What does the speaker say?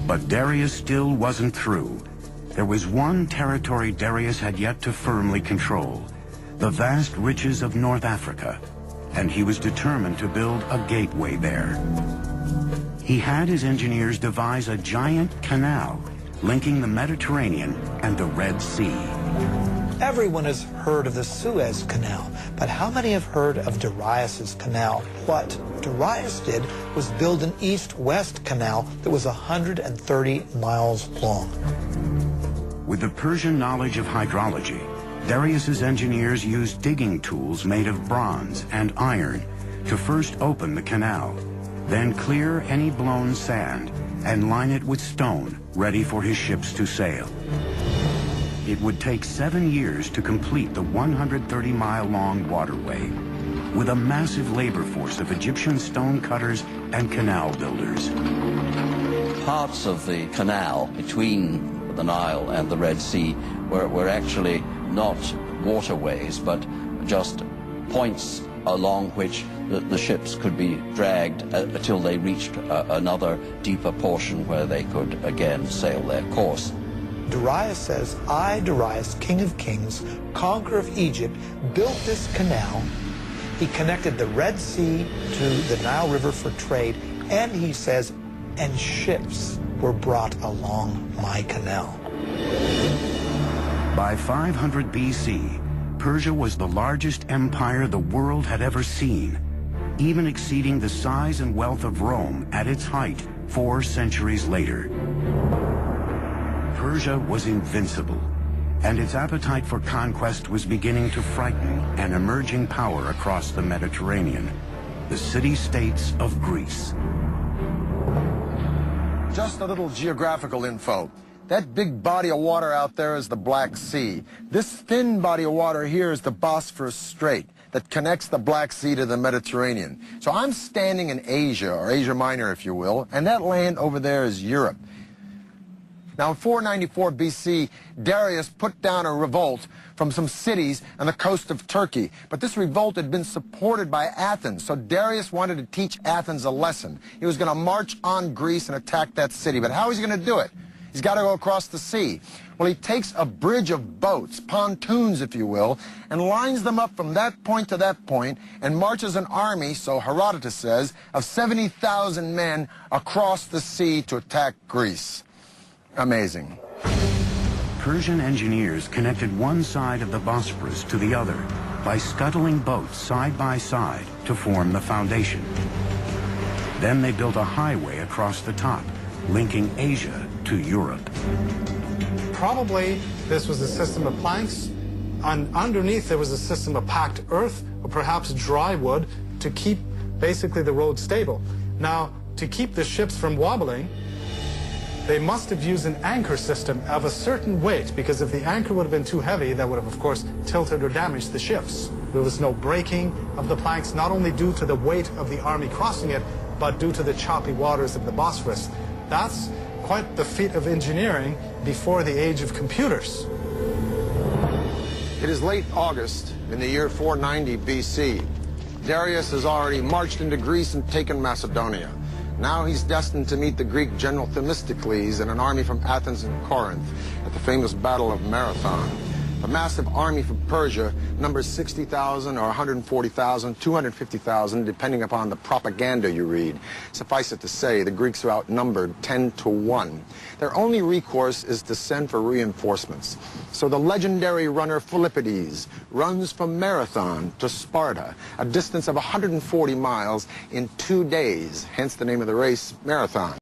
But Darius still wasn't through. There was one territory Darius had yet to firmly control, the vast riches of North Africa, and he was determined to build a gateway there. He had his engineers devise a giant canal linking the Mediterranean and the Red Sea. Everyone has heard of the Suez Canal, but how many have heard of Darius's canal? What Darius did was build an east-west canal that was 130 miles long. With the Persian knowledge of hydrology, Darius's engineers used digging tools made of bronze and iron to first open the canal, then clear any blown sand and line it with stone ready for his ships to sail. It would take 7 years to complete the 130-mile-long waterway, with a massive labor force of Egyptian stone cutters and canal builders. Parts of the canal between the Nile and the Red Sea were actually not waterways, but just points along which the ships could be dragged until they reached another deeper portion where they could again sail their course. Darius says, I, Darius, king of kings, conqueror of Egypt, built this canal. He connected the Red Sea to the Nile River for trade, and he says, and ships were brought along my canal. By 500 BC, Persia was the largest empire the world had ever seen, even exceeding the size and wealth of Rome at its height 4 centuries later. Persia was invincible, and its appetite for conquest was beginning to frighten an emerging power across the Mediterranean, the city-states of Greece. Just a little geographical info. That big body of water out there is the Black Sea. This thin body of water here is the Bosphorus Strait that connects the Black Sea to the Mediterranean. So I'm standing in Asia, or Asia Minor if you will, and that land over there is Europe. Now in 494 BC, Darius put down a revolt from some cities on the coast of Turkey. But this revolt had been supported by Athens, so Darius wanted to teach Athens a lesson. He was going to march on Greece and attack that city. But how is he going to do it? He's got to go across the sea. Well, he takes a bridge of boats, pontoons if you will, and lines them up from that point to that point and marches an army, so Herodotus says, of 70,000 men across the sea to attack Greece. Amazing. Persian engineers connected one side of the Bosphorus to the other by scuttling boats side by side to form the foundation. Then they built a highway across the top, linking Asia to Europe. Probably this was a system of planks, and underneath there was a system of packed earth or perhaps dry wood to keep basically the road stable. Now, to keep the ships from wobbling, they must have used an anchor system of a certain weight, because if the anchor would have been too heavy, that would have, of course, tilted or damaged the ships. There was no breaking of the planks, not only due to the weight of the army crossing it, but due to the choppy waters of the Bosphorus. That's quite the feat of engineering before the age of computers. It is late August in the year 490 BC. Darius has already marched into Greece and taken Macedonia. Now he's destined to meet the Greek general Themistocles and an army from Athens and Corinth at the famous Battle of Marathon. The massive army from Persia numbers 60,000 or 140,000, 250,000, depending upon the propaganda you read. Suffice it to say, the Greeks are outnumbered 10 to 1. Their only recourse is to send for reinforcements. So the legendary runner Philippides runs from Marathon to Sparta, a distance of 140 miles in 2 days, hence the name of the race, Marathon.